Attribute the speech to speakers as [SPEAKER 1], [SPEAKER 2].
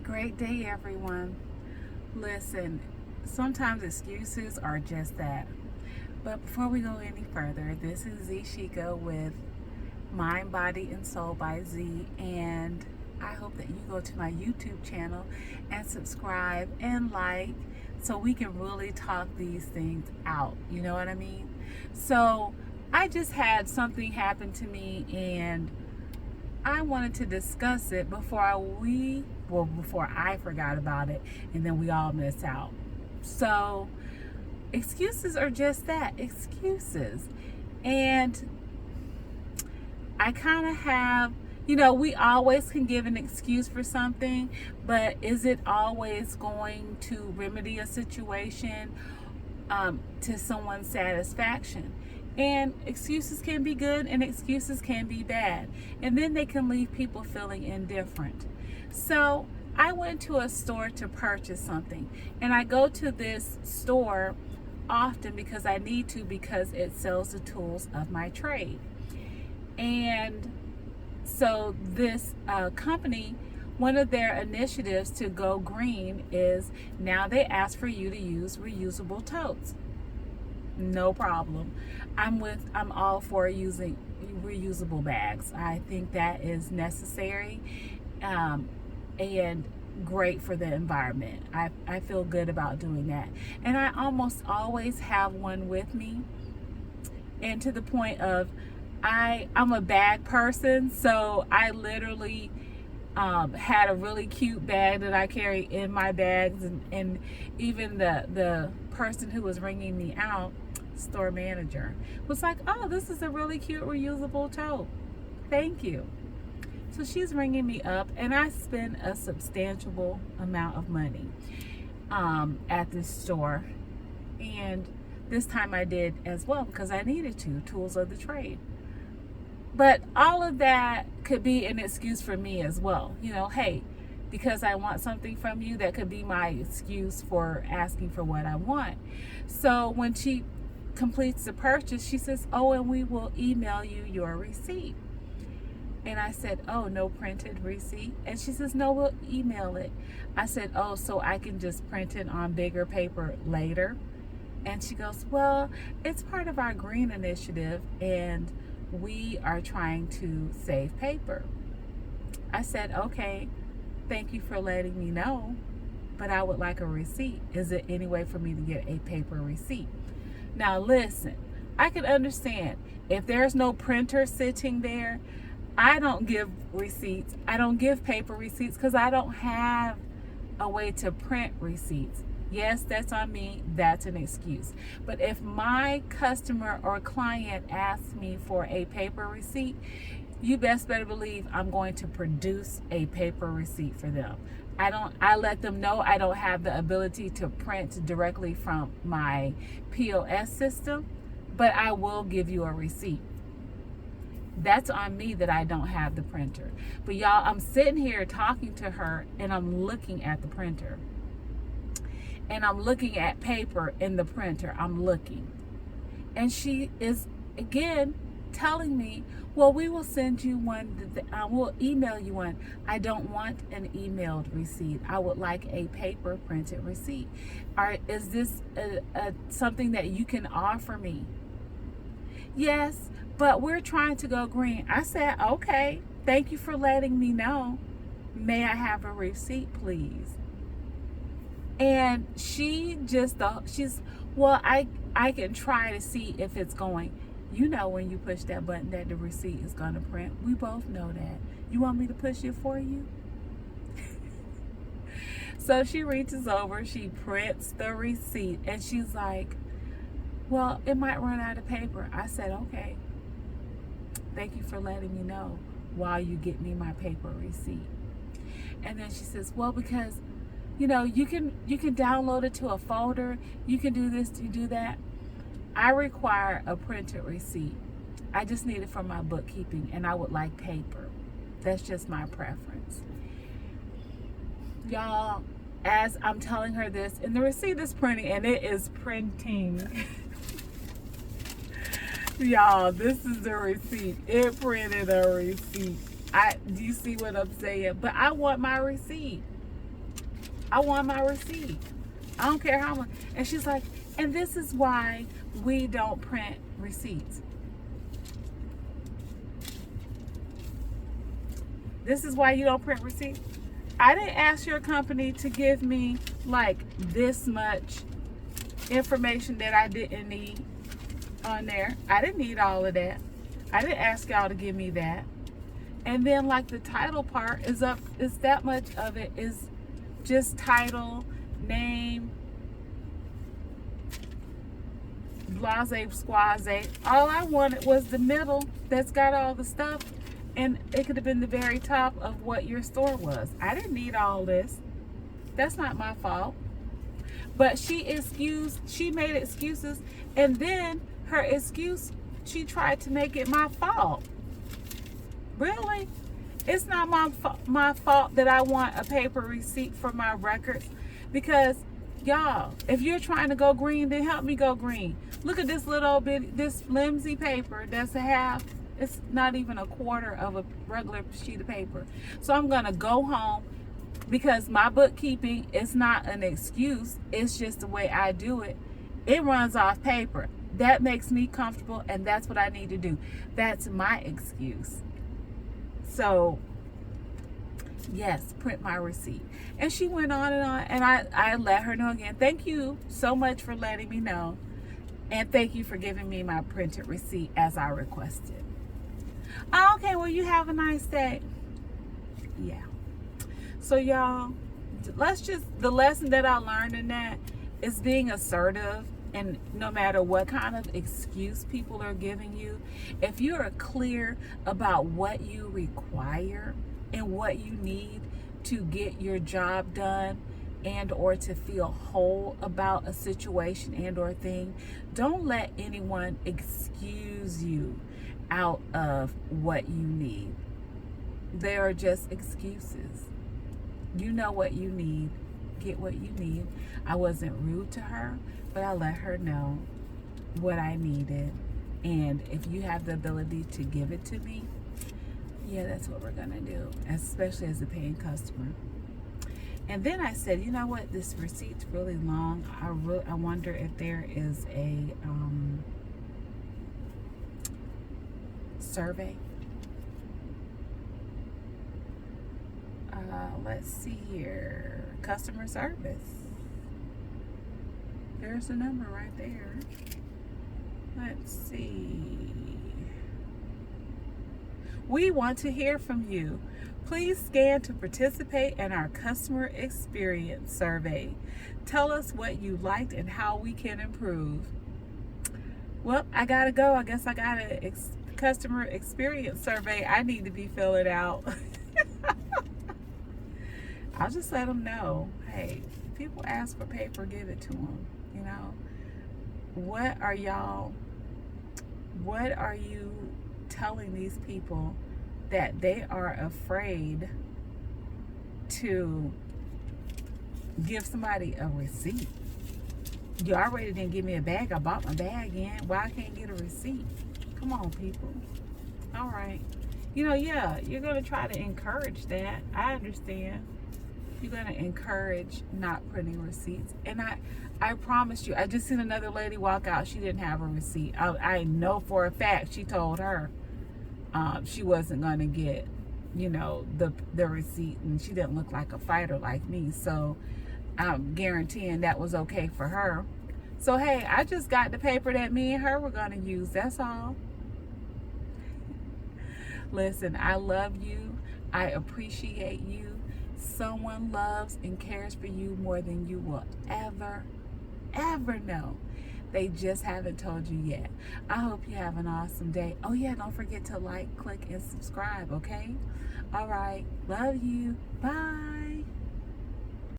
[SPEAKER 1] Great day, everyone. Listen, sometimes excuses are just that. But before we go any further, this is Ze'Shieca with Mind, Body, and Soul by Z. And I hope that you go to my YouTube channel and subscribe and like so we can really talk these things out. You know what I mean? So I just had something happen to me and I wanted to discuss it before I forgot about it and then we all miss out. So excuses are just that, excuses. And I kind of have, we always can give an excuse for something, but is it always going to remedy a situation to someone's satisfaction? And excuses can be good and excuses can be bad. And then they can leave people feeling indifferent. So I went to a store to purchase something. And I go to this store often because I need to, because it sells the tools of my trade. And so this company, one of their initiatives to go green is now they ask for you to use reusable totes. No problem. I'm all for using reusable bags. I think that is necessary and great for the environment. I feel good about doing that. And I almost always have one with me. And to the point of I'm a bag person, so I literally had a really cute bag that I carry in my bags, and even the person who was ringing me out, store manager, was like, oh, this is a really cute reusable tote, thank you. So she's ringing me up and I spend a substantial amount of money at this store, and this time I did as well because I needed to, tools of the trade. But all of that could be an excuse for me as well. Hey, because I want something from you, that could be my excuse for asking for what I want. So when she completes the purchase, she says, oh, and we will email you your receipt. And I said, oh, no printed receipt? And she says, no, we'll email it. I said, oh, so I can just print it on bigger paper later? And she goes, well, it's part of our green initiative and we are trying to save paper. I said, okay, thank you for letting me know, but I would like a receipt. Is there any way for me to get a paper receipt? Now listen, I can understand if there's no printer sitting there. I don't give receipts. I don't give paper receipts because I don't have a way to print receipts. Yes, that's on me. That's an excuse. But if my customer or client asks me for a paper receipt, you best better believe I'm going to produce a paper receipt for them. I let them know I don't have the ability to print directly from my POS system, but I will give you a receipt. That's on me that I don't have the printer. But y'all, I'm sitting here talking to her and I'm looking at the printer. And I'm looking at paper in the printer. I'm looking. And she is, again, telling me, well, we will send you one. We'll email you one. I don't want an emailed receipt. I would like a paper printed receipt. Is this something that you can offer me? Yes, but we're trying to go green. I said, okay, thank you for letting me know. May I have a receipt, please? And she's, well, I can try to see if it's going. When you push that button that the receipt is going to print. We both know that. You want me to push it for you? So she reaches over, she prints the receipt, and she's like, well, it might run out of paper. I said, okay. Thank you for letting me know while you get me my paper receipt. And then she says, well, because you can download it to a folder. You can do this, you do that. I require a printed receipt. I just need it for my bookkeeping, and I would like paper. That's just my preference. Y'all, as I'm telling her this, and the receipt is printing, and it is printing. Y'all, this is the receipt. It printed a receipt. Do you see what I'm saying? But I want my receipt. I want my receipt. I don't care how much. And she's like, and this is why we don't print receipts. This is why you don't print receipts. I didn't ask your company to give me like this much information that I didn't need on there. I didn't need all of that. I didn't ask y'all to give me that. And then like the title part is up, is that much of it is just title, name, blase squaze. All I wanted was the middle that's got all the stuff, and it could have been the very top of what your store was. I didn't need all this. That's not my fault. But she made excuses, and then her excuse, she tried to make it my fault. Really? It's not my fault that I want a paper receipt for my records, because y'all, if you're trying to go green, then help me go green. Look at this little bit, this flimsy paper that's a half, it's not even a quarter of a regular sheet of paper. So I'm gonna go home, because my bookkeeping is not an excuse, it's just the way I do it. It runs off paper. That makes me comfortable, and that's what I need to do. That's my excuse. So yes, print my receipt. And she went on, and I let her know again, thank you so much for letting me know, and thank you for giving me my printed receipt as I requested. Oh, okay, well, you have a nice day. Yeah. So y'all, the lesson that I learned in that is being assertive. And no matter what kind of excuse people are giving you, if you are clear about what you require and what you need to get your job done, and or to feel whole about a situation and or thing, don't let anyone excuse you out of what you need. They are just excuses. You know what you need. Get what you need. I wasn't rude to her, but I let her know what I needed. And if you have the ability to give it to me, yeah, that's what we're gonna do, especially as a paying customer. And then I said, you know what, this receipt's really long. I wonder if there is a survey. Let's see here. Customer service. There's the number right there. Let's see. We want to hear from you. Please scan to participate in our customer experience survey. Tell us what you liked and how we can improve. Well, I gotta go. I guess I got a customer experience survey I need to be filling out. I'll just let them know, hey, if people ask for paper, give it to them. You know, what are you telling these people that they are afraid to give somebody a receipt? You already didn't give me a bag. I bought my bag in. Why I can't get a receipt? Come on, people. All right. You know, yeah, you're going to try to encourage that. I understand. You're going to encourage not printing receipts. And I promise you, I just seen another lady walk out. She didn't have a receipt. I know for a fact she told her she wasn't going to get, you know, the receipt. And she didn't look like a fighter like me. So I'm guaranteeing that was okay for her. So, hey, I just got the paper that me and her were going to use. That's all. Listen, I love you. I appreciate you. Someone loves and cares for you more than you will ever know. They just haven't told you yet. I hope you have an awesome day. Oh yeah, don't forget to like, click, and subscribe, okay? All right. Love you. Bye.